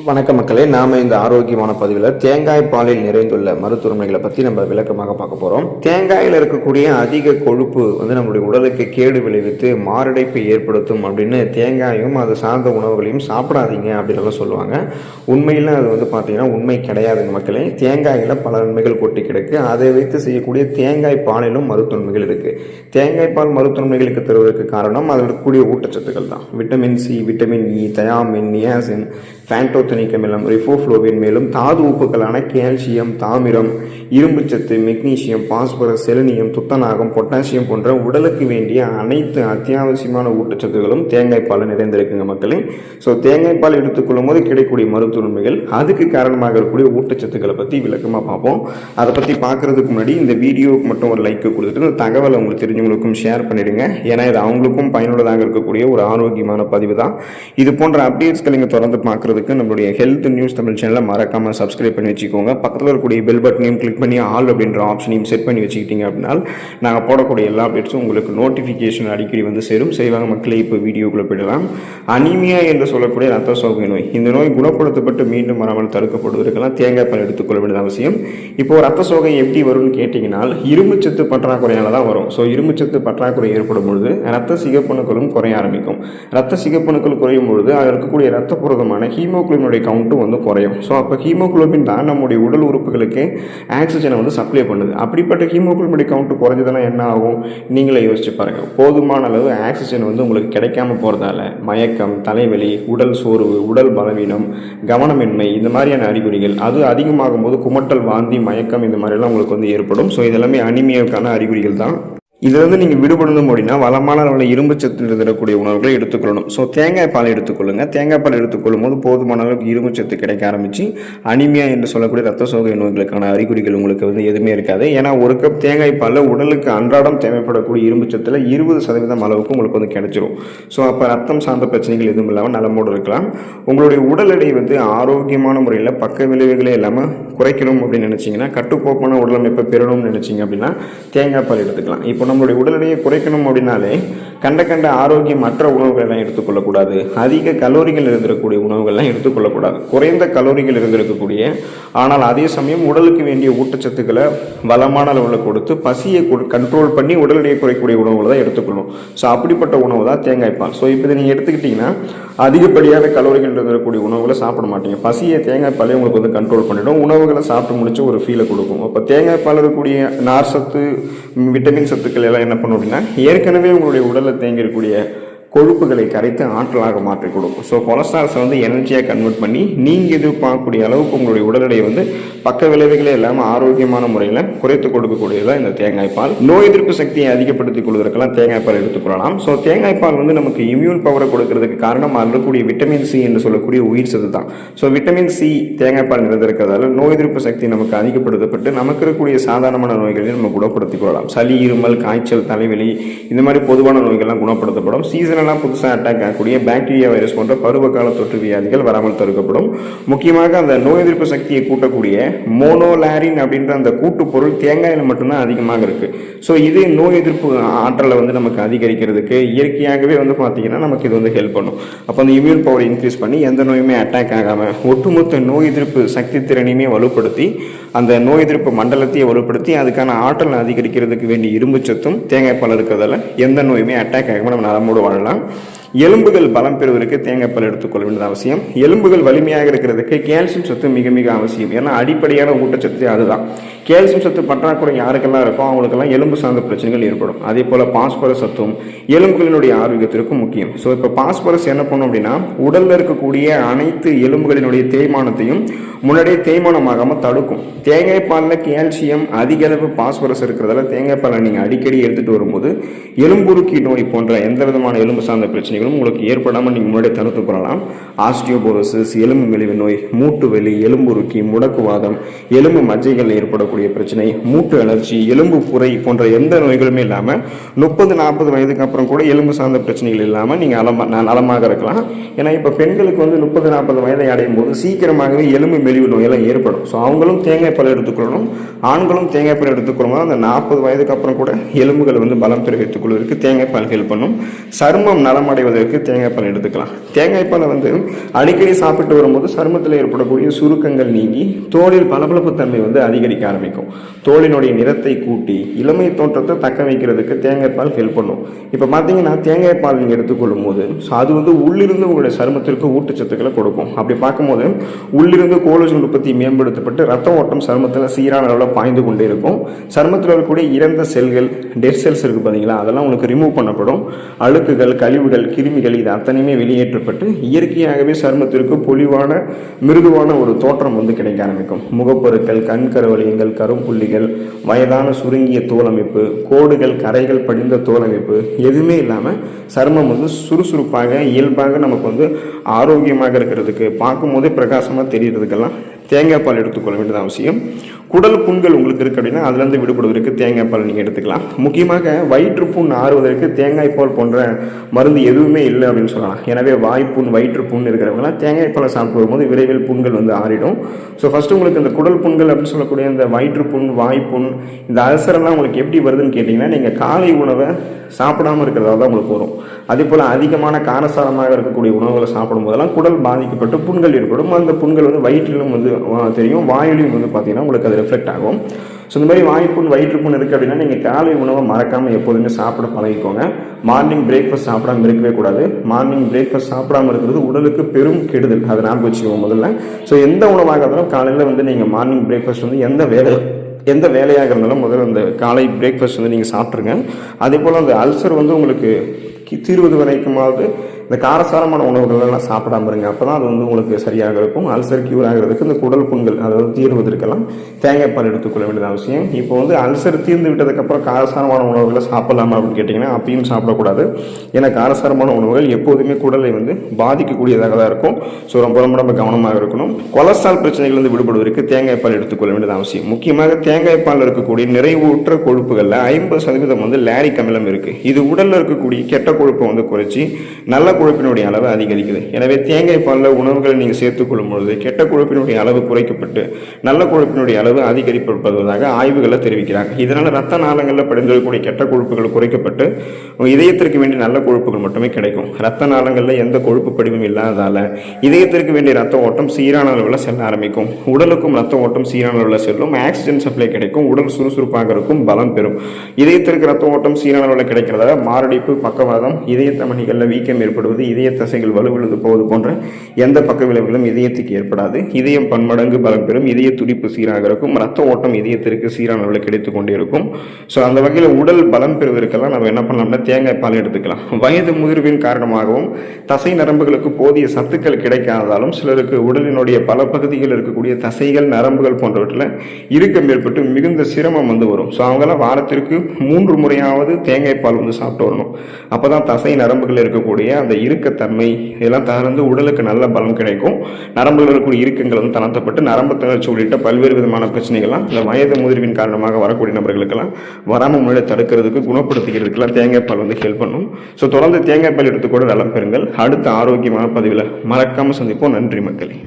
வணக்கம் மக்களே, நாம இந்த ஆரோக்கியமான பதிவில் தேங்காய் பாலில் நிறைந்துள்ள மருத்துவமைகளை பற்றி நம்ம விளக்கமாக பார்க்க போகிறோம். தேங்காயில் இருக்கக்கூடிய அதிக கொழுப்பு நம்மளுடைய உடலுக்கு கேடு விளைவித்து மாரடைப்பை ஏற்படுத்தும் அப்படின்னு தேங்காயும் அது சார்ந்த உணவுகளையும் சாப்பிடாதீங்க அப்படின்னு சொல்லுவாங்க. உண்மையில் அது பார்த்தீங்கன்னா உண்மை கிடையாதுங்க மக்களே. தேங்காயில் பல நன்மைகள் கொட்டி கிடக்கு. அதை வைத்து செய்யக்கூடிய தேங்காய் பாலிலும் மருத்துவமைகள் இருக்குது. தேங்காய் பால் மருத்துவமைகளுக்கு தருவதற்கு காரணம் அதில் இருக்கக்கூடிய ஊட்டச்சத்துக்கள் தான். Vitamin C, vitamin E, thiamine, niacin, pantothenic அமிலம், ரிஃபோஃப்ளோவின், மேலும் தாது உப்புக்களான கால்சியம், தாமிரம், இரும்புச்சத்து, மெக்னீசியம், பாஸ்பரஸ், செலினியம், துத்தநாகம், பொட்டாசியம் போன்ற உடலுக்கு வேண்டிய அனைத்து அத்தியாவசியமான ஊட்டச்சத்துக்களும் தேங்காய் பால் நிறைந்திருக்குங்க மக்களே. ஸோ தேங்காய் பால் எடுத்துக்கொள்ளும் போது கிடைக்கக்கூடிய மருத்துவ நன்மைகள், அதுக்கு காரணமாக இருக்கக்கூடிய ஊட்டச்சத்துக்களை பற்றி விளக்கமாக பார்ப்போம். அதை பற்றி பார்க்குறதுக்கு முன்னாடி இந்த வீடியோவுக்கு மட்டும் ஒரு லைக் கொடுத்துட்டு இந்த தகவலை உங்களுக்கு தெரிஞ்சவங்களுக்கும் ஷேர் பண்ணிவிடுங்க. ஏன்னா இது அவங்களுக்கும் பயனுள்ளதாக இருக்கக்கூடிய ஒரு ஆரோக்கியமான பதிவு தான். இது போன்ற அப்டேட்ஸ்களை நீங்கள் தொடர்ந்து பார்க்குறதுக்கு நம்மளுடைய ஹெல்த் நியூஸ் தமிழ் சேனலை மறக்காமல் சப்ஸ்கிரைப் பண்ணி வச்சுக்கோங்க. பக்கத்தில் இருக்கக்கூடிய பெல் பட்டனையும் கிளிக் பண்ணி ஆல் அப்படின்ற ஆப்ஷனையும் செட் பண்ணி வச்சுக்கிட்டீங்க அப்படின்னா நாங்கள் போடக்கூடிய எல்லா அப்டேட்ஸும் உங்களுக்கு நோட்டிஃபிகேஷன் அடிக்கடி சேரும். செய்வாங்க மக்களே. இப்போ வீடியோக்குள்ளே போயிடலாம். அனீமியா என்று சொல்லக்கூடிய ரத்த சோகை நோய், இந்த நோய் குணப்படுத்தப்பட்டு மீண்டும் வராமல் தடுக்கப்படுவதற்கெல்லாம் தேங்காய் பால் எடுத்துக்கொள்ள வேண்டியது அவசியம். இப்போ ரத்த சோகை எப்படி வரும்னு கேட்டிங்கன்னா இரும்புச்சத்து பற்றாக்குறையால தான் வரும். ஸோ இரும்புச்சத்து பற்றாக்குறை ஏற்படும் பொழுது ரத்த சிகப்பணுக்களும் குறைய ஆரம்பிக்கும். ரத்த சிகப்பணுக்கள் குறையும் பொழுது அதில் இருக்கக்கூடிய ரத்த புரதமான ஹீமோகுளோபினுடைய கவுண்ட்டும் குறையும். ஸோ அப்போ ஹீமோகுளோபின் தான் நம்முடைய உடல் உறுப்புகளுக்கு ஆக்சிஜனை சப்ளை பண்ணுது. அப்படிப்பட்ட ஹீமோகுளோபினுடைய கவுண்ட் குறைஞ்சதுன்னா என்ன ஆகும் நீங்களே யோசிச்சு பாருங்கள். போதுமான அளவு ஆக்சிஜன் உங்களுக்கு கிடைக்காம போகிறதால மயக்கம், தலைவலி, உடல் சோர்வு, உடல் பலவீனம், கவனமின்மை, இந்த மாதிரியான அறிகுறிகள், அது அதிகமாகும் போது குமட்டல், வாந்தி, மயக்கம், இந்த மாதிரிலாம் உங்களுக்கு ஏற்படும். ஸோ இதெல்லாமே அனிமியாவுக்கான அறிகுறிகள் தான். இதிலிருந்து நீங்கள் விடுபடணும் அப்படின்னா வளமான அளவில் இரும்பு சத்து இருந்தக்கூடிய உணவுகளை எடுத்துக்கொள்ளணும். ஸோ தேங்காய் பால் எடுத்துக்கொள்ளுங்க. தேங்காய் பால் எடுத்துக்கொள்ளும் போது போதுமான அளவுக்கு இரும்பு சத்து கிடைக்க ஆரம்பிச்சு அனிமியா என்று சொல்லக்கூடிய ரத்த சோகை நோய்களுக்கான அறிகுறிகள் உங்களுக்கு எதுவுமே இருக்காது. ஏன்னா ஒரு கப் தேங்காய் பாலில் உடலுக்கு அன்றாடம் தேவைப்படக்கூடிய இரும்பு சத்தில் 20% அளவுக்கு உங்களுக்கு கிடைச்சிரும். ஸோ அப்போ ரத்தம் சார்ந்த பிரச்சனைகள் எதுவும் இல்லாமல் நலமோடு இருக்கலாம். உங்களுடைய உடல் எடை ஆரோக்கியமான முறையில் பக்க விளைவுகளே இல்லாமல் குறைக்கணும் அப்படின்னு நினச்சிங்கன்னா, கட்டுக்கோப்பான உடலமைப்பை பெறணும்னு நினச்சிங்க அப்படின்னா தேங்காய் பால் எடுத்துக்கலாம். இப்போ நம்மளுடைய உடல் எடையை குறைக்கணும் அப்படின்னாலே கண்ட ஆரோக்கியமற்ற உணவுகள்லாம் எடுத்துக்கொள்ளக்கூடாது. அதிக கலோரிகள் இருந்திருக்கக்கூடிய உணவுகள்லாம் எடுத்துக்கொள்ளக்கூடாது. குறைந்த கலோரிகள் இருந்திருக்கக்கூடிய ஆனால் அதே சமயம் உடலுக்கு வேண்டிய ஊட்டச்சத்துக்களை வளமான அளவில் கொடுத்து பசியை கண்ட்ரோல் பண்ணி உடல் எடையை குறைக்கக்கூடிய உணவுகளை தான் எடுத்துக்கொள்ளணும். ஸோ அப்படிப்பட்ட உணவு தான் தேங்காய் பால். ஸோ இப்போ நீங்கள் எடுத்துக்கிட்டிங்கன்னா அதிகப்படியான கலோரிகள் இருந்திருக்கக்கூடிய உணவுகளை சாப்பிட மாட்டீங்க. பசியை தேங்காய் பாலே உங்களுக்கு கண்ட்ரோல் பண்ணிடும். உணவுகளை சாப்பிட்டு முடிச்சு ஒரு ஃபீலை கொடுக்கும். அப்போ தேங்காய் பால் இருக்கக்கூடிய நார் சத்து, விட்டமின் சத்துக்கள் எல்லாம் என்ன பண்ணும் அப்படின்னா ஏற்கனவே உங்களுடைய உடலில் தேங்கியிருக்கக்கூடிய கொழுப்புகளை கரைத்து ஆற்றலாக மாற்றி கொடுக்கும். ஸோ கொலஸ்ட்ரால்ஸை எனர்ஜியாக கன்வெர்ட் பண்ணி நீங்கள் எதிர்பார்க்கக்கூடிய அளவுக்கு உங்களுடைய உடல் எடையை பக்க விளைவுகளே இல்லாமல் ஆரோக்கியமான முறையில் குறைத்து கொடுக்கக்கூடியதான் இந்த தேங்காய் பால். நோய் எதிர்ப்பு சக்தியை அதிகப்படுத்திக் கொள்வதற்கெல்லாம் தேங்காய் பால் எடுத்துக்கொள்ளலாம். ஸோ தேங்காய் பால் நமக்கு இம்யூன் பவரை கொடுக்கறதுக்கு காரணம் அதில் இருக்கக்கூடிய விட்டமின் சி என்று சொல்லக்கூடிய உயிர் சத்து தான். ஸோ விட்டமின் சி தேங்காய் பால் நிறைந்திருக்கிறதால நோய் எதிர்ப்பு சக்தி நமக்கு அதிகப்படுத்தப்பட்டு நமக்கு இருக்கக்கூடிய சாதாரணமான நோய்களை நம்ம குணப்படுத்திக் கொள்ளலாம். சளி, இருமல், காய்ச்சல், தலைவலி, இந்த மாதிரி பொதுவான நோய்கள்லாம் குணப்படுத்தப்படும். சீசனெல்லாம் புதுசாக அட்டாக் ஆகக்கூடிய பாக்டீரியா, வைரஸ் போன்ற பருவகால தொற்று வியாதிகள் வராமல் தடுக்கப்படும். முக்கியமாக அந்த நோய் எதிர்ப்பு சக்தியை கூட்டக்கூடிய மோனோலாரின் அப்படின்ற அந்த கூட்டு பொருள் தேங்காயில் மட்டும்தான் அதிகமாக இருக்கு. ஸோ இது நோய் எதிர்ப்பு ஆற்றலை நமக்கு அதிகரிக்கிறதுக்கு இயற்கையாகவே பார்த்தீங்கன்னா நமக்கு இது ஹெல்ப் பண்ணும். அப்போ அந்த இம்யூன் பவர் இன்க்ரீஸ் பண்ணி எந்த நோயுமே அட்டாக் ஆகாமல் ஒட்டுமொத்த நோய் எதிர்ப்பு சக்தி திறனையுமே வலுப்படுத்தி அந்த நோய் எதிர்ப்பு மண்டலத்தையே வலுப்படுத்தி அதுக்கான ஆற்றல் அதிகரிக்கிறதுக்கு வேண்டிய இரும்பு சத்தும் தேங்காய் பால் இருக்கிறதால எந்த நோயுமே அட்டாக் ஆகாமல் நம்ம நலமோடு வாழலாம். எலும்புகள் பலம் பெறுவதற்கு தேங்காய் பால் எடுத்துக்கொள்ள வேண்டியது அவசியம். எலும்புகள் வலிமையாக இருக்கிறதுக்கு கால்சியம் சத்து மிக மிக அவசியம். ஏன்னா அடிப்படையான ஊட்டச்சத்து அதுதான். கால்சியம் சத்து பற்றாக்குறை யாருக்கெல்லாம் இருக்கோ அவங்களுக்கெல்லாம் எலும்பு சார்ந்த பிரச்சனைகள் ஏற்படும். அதே போல் பாஸ்பரஸ் சத்தும் எலும்புகளினுடைய ஆரோக்கியத்திற்கும் முக்கியம். ஸோ இப்போ பாஸ்பரஸ் என்ன பண்ணும் அப்படின்னா உடலில் இருக்கக்கூடிய அனைத்து எலும்புகளினுடைய தேய்மானத்தையும் முன்னாடியே தேய்மானமாகாமல் தடுக்கும். தேங்காய் பாலில் கால்சியம் அதிக அளவு பாஸ்பரஸ் இருக்கிறதால தேங்காய் பாலை நீங்கள் அடிக்கடி எடுத்துகிட்டு வரும்போது எலும்புருக்கி நோய் போன்ற எந்த விதமான எலும்பு சார்ந்த பிரச்சனைகளும் உங்களுக்கு ஏற்படாமல் நீங்கள் முன்னாடியே தடுத்து கொள்ளலாம். ஆஸ்டியோபோரோசிஸ், எலும்பு மெலிவு நோய், மூட்டு வலி, எலும்புருக்கி, முடக்குவாதம், எலும்பு மஜ்ஜைகளில் ஏற்படக்கூடிய பிரச்சனை, மூட்டு அலர்ச்சி, எலும்பு புரை போன்ற எந்த நோய்களுமே இல்லாமல் 30-40 வயதுக்கு அப்புறம் கூட எலும்பு சார்ந்த பிரச்சனைகள் இல்லாமல் நீங்கள் நலமாக இருக்கலாம். ஏன்னா இப்போ பெண்களுக்கு 30-40 வயதை அடையும் போது சீக்கிரமாகவே எலும்பு மெலிவு நோயெல்லாம் ஏற்படும். ஸோ அவங்களும் தேங்காய் பால் எடுத்துக்கொள்ளணும். ஆண்களும் தேங்காய் பால் எடுத்துக்கொள்ளும். அந்த 40 வயதுக்கு அப்புறம் கூட எலும்புகள் பலம் பெற வைத்துக் கொள்வதற்கு தேங்காய் பால் ஹெல்ப் பண்ணும். சருமம் நலமடைவதற்கு குறைவதற்கு தேங்காய் பால் எடுத்துக்கலாம். தேங்காய் பாலை வந்து அடிக்கடி சாப்பிட்டு வரும்போது சருமத்தில் ஏற்படக்கூடிய சுருக்கங்கள் நீங்கி தோலில் பளபளப்பு தன்மை வந்து அதிகரிக்க ஆரம்பிக்கும். தோலினுடைய நிறத்தை கூட்டி இளமை தோற்றத்தை தக்க வைக்கிறதுக்கு தேங்காய் பால் ஹெல்ப் பண்ணும். இப்போ பார்த்தீங்கன்னா தேங்காய் பால் நீங்கள் எடுத்துக்கொள்ளும் போது அது வந்து உள்ளிருந்து உங்களுடைய சருமத்திற்கு ஊட்டச்சத்துக்களை கொடுக்கும். அப்படி பார்க்கும்போது உள்ளிருந்து கோலஜன் உற்பத்தி மேம்படுத்தப்பட்டு ரத்த ஓட்டம் சருமத்தில் சீரான அளவில் பாய்ந்து கொண்டே இருக்கும். சருமத்தில் இருக்கக்கூடிய இறந்த செல்கள், டெட் செல்ஸ் இருக்குது பார்த்தீங்களா, அதெல்லாம் உங்களுக்கு ரிமூவ் பண்ணப்படும். அழுக்குகள், கழிவுகள், கிருமிகள் இது அத்தனையுமே வெளியேற்றப்பட்டு இயற்கையாகவே சருமத்திற்கு பொலிவான மிருதுவான ஒரு தோற்றம் வந்து கிடைக்க ஆரம்பிக்கும். முகப்பொருட்கள், கண் கருவலியங்கள், கரும்புள்ளிகள், வயதான சுருங்கிய தோலமைப்பு, கோடுகள், கரைகள் படிந்த தோலமைப்பு எதுவுமே இல்லாமல் சருமம் வந்து சுறுசுறுப்பாக இயல்பாக நமக்கு வந்து ஆரோக்கியமாக இருக்கிறதுக்கு, பார்க்கும்போதே பிரகாசமாக தெரியறதுக்கெல்லாம் தேங்காய் பால் எடுத்துக்கொள்ள வேண்டியது அவசியம். குடல் புண்கள் உங்களுக்கு இருக்குது அப்படின்னா அதுலேருந்து விடுபடுவதற்கு தேங்காய் பால் நீங்கள் எடுத்துக்கலாம். முக்கியமாக வயிற்றுப்புண் ஆறுவதற்கு தேங்காய் பால் போன்ற மருந்து எதுவுமே இல்லை அப்படின்னு சொல்லலாம். எனவே வாய்ப்புண், வயிற்றுப்புண் இருக்கிறவங்களாம் தேங்காய் பாலை சாப்பிட்டு வரும்போது விரைவில் புண்கள் வந்து ஆறிடும். ஸோ ஃபஸ்ட்டு உங்களுக்கு இந்த குடல் புண்கள் அப்படின்னு சொல்லக்கூடிய இந்த வயிற்றுப்புண், வாய்ப்புண், இந்த அல்சரெல்லாம் உங்களுக்கு எப்படி வருதுன்னு கேட்டிங்கன்னா நீங்கள் காலை உணவை சாப்பிடாமல் இருக்கிறதால தான் உங்களுக்கு வரும். அதே போல் அதிகமான காரசாரமாக இருக்கக்கூடிய உணவுகளை சாப்பிடும் போதெல்லாம் குடல் பாதிக்கப்பட்டு புண்கள் ஏற்படும். அந்த புண்கள் வந்து வயிற்றிலும் வந்து தெரியும், வாயிலையும் வந்து பார்த்தீங்கன்னா உங்களுக்கு அது ரிஃப்ளெக்ட் ஆகும். ஸோ இந்த மாதிரி வாய்ப்புண், வயிற்றுப்புண் இருக்குது அப்படின்னா நீங்கள் காலை உணவை மறக்காமல் எப்போதுமே சாப்பிட பழகிக்கோங்க. மார்னிங் பிரேக்ஃபாஸ்ட் சாப்பிடாமல் இருக்கவே கூடாது. மார்னிங் பிரேக்ஃபாஸ்ட் சாப்பிடாமல் இருக்கிறது உடலுக்கு பெரும் கெடுதல், அதை ஞாபகம் வச்சுக்கோங்க முதல்ல. ஸோ எந்த உணவாக இருந்தாலும் காலையில் வந்து நீங்கள் மார்னிங் பிரேக்ஃபாஸ்ட் வந்து எந்த வேலையாக இருந்தாலும் முதல்ல அந்த காலை பிரேக்ஃபாஸ்ட் வந்து நீங்கள் சாப்பிட்ருங்க. அதே போல் அந்த அல்சர் வந்து உங்களுக்கு தீர்வது வரைக்குமாவது இந்த காரசாரமான உணவுகள்லாம் சாப்பிடாம இருங்க. அப்போ தான் அது வந்து உங்களுக்கு சரியாக இருக்கும். அல்சர் கியூர் ஆகிறதுக்கு இந்த குடல் புண்கள் அதாவது தீர்வதற்கெல்லாம் தேங்காய் பால் எடுத்துக்கொள்ள வேண்டியது அவசியம். இப்போ வந்து அல்சர் தீர்ந்து விட்டதுக்கப்புறம் காரசாரமான உணவுகளை சாப்பிடலாமா அப்படின்னு கேட்டிங்கன்னா அப்பயும் சாப்பிடக்கூடாது. ஏன்னா காரசாரமான உணவுகள் எப்போதுமே குடலை வந்து பாதிக்கக்கூடியதாக தான் இருக்கும். ஸோ ரொம்ப ரொம்ப ரொம்ப கவனமாக இருக்கணும். கொலஸ்ட்ரால் பிரச்சனைகள் வந்து விடுபடுவதற்கு தேங்காய் பால் எடுத்துக்கொள்ள வேண்டியது அவசியம். முக்கியமாக தேங்காய் பால் இருக்கக்கூடிய நிறைவுற்ற கொழுப்புகளில் 50% வந்து லாரிக் அமிலம் இருக்குது. இது உடலில் இருக்கக்கூடிய கெட்ட கொழுப்பை வந்து குறைச்சி நல்ல கொழுப்பினுடைய அளவு அதிகரிக்குது. எனவே தேங்காய் பாலில் உணவுகளை நீங்கள் சேர்த்துக்கொள்ளும் பொழுது கெட்ட கொழுப்பினுடைய அளவு குறைக்கப்பட்டு நல்ல கொழுப்பினுடைய அளவு அதிகரிக்கப்படுவதாக ஆய்வுகளை தெரிவிக்கிறாங்க. இதனால் ரத்த நாளங்களில் படிந்திருக்கக்கூடிய கெட்ட கொழுப்புகள் குறைக்கப்பட்டு இதயத்திற்கு வேண்டிய நல்ல கொழுப்புகள் மட்டுமே கிடைக்கும். ரத்த நாளங்களில் எந்த கொழுப்பு படிவும் இல்லாததால் இதயத்திற்கு வேண்டிய ரத்த ஓட்டம் சீரான அளவில் செல்ல ஆரம்பிக்கும். உடலுக்கும் ரத்த ஓட்டம் சீரான அளவில் செல்லும். ஆக்சிஜன் சப்ளை கிடைக்கும். உடல் சுறுசுறுப்பாக இருக்கும், பலம் பெறும். இதயத்திற்கு ரத்த ஓட்டம் சீரான அளவில் கிடைக்கிறதால மாரடைப்பு, பக்கவாதம், இதய தமனிகளில் வீக்கம் ஏற்படுவது, இதய தசைகள் வலுவிழந்து போவது போன்ற எந்த பக்க விளைவுகளும் இதயத்துக்கு ஏற்படாது. இதயம் பன்மடங்கு பலம் பெறும். இதய துடிப்பு சீராக இருக்கும். ரத்த ஓட்டம் இதயத்திற்கு சீரான அளவில் கிடைத்துக் கொண்டே இருக்கும். ஸோ அந்த வகையில் உடல் பலம் பெறுவதற்கெல்லாம் நம்ம என்ன பண்ணலாம்னா தேங்காய் பால் எடுத்துக்கலாம். வயது முதிர்வின் காரணமாகவும் தசை நரம்புகளுக்கு போதிய சத்துக்கள் கிடைக்காததாலும் சிலருக்கு உடலினுடைய பல பகுதிகளில் இருக்கக்கூடிய தசைகள், நரம்புகள் போன்றவற்றில் இறுக்கம் ஏற்பட்டு மிகுந்த சிரமம் வந்து வரும். ஸோ அவங்களாம் வாரத்திற்கு 3 முறையாவது தேங்காய் பால் வந்து சாப்பிட்டு வரணும். அப்போ தான் தசை நரம்புகள் இருக்கக்கூடிய அந்த இறுக்கத்தன்மை இதெல்லாம் தகர்ந்து உடலுக்கு நல்ல பலம் கிடைக்கும். நரம்புகள் இருக்கக்கூடிய இறுக்கங்கள் வந்து தளர்த்தப்பட்டு நரம்பு தளர்ச்சி உள்ளிட்ட பல்வேறு விதமான பிரச்சனைகள்லாம் இந்த வயது முதிர்வின் காரணமாக வரக்கூடிய நபர்களுக்கெல்லாம் வராமல் முன்னாடி தடுக்கிறதுக்கு, குணப்படுத்திக்கிறதுக்கெல்லாம் தேங்காய் பால் வந்து ஹெல்ப் பண்ணும். ஸோ தொடர்ந்து தேங்காய் பால் எடுத்துக்கூட நலம் பெறுங்கள். அடுத்த ஆரோக்கியமான பதிவில் மறக்காமல் சந்திப்போம். நன்றி மக்களே.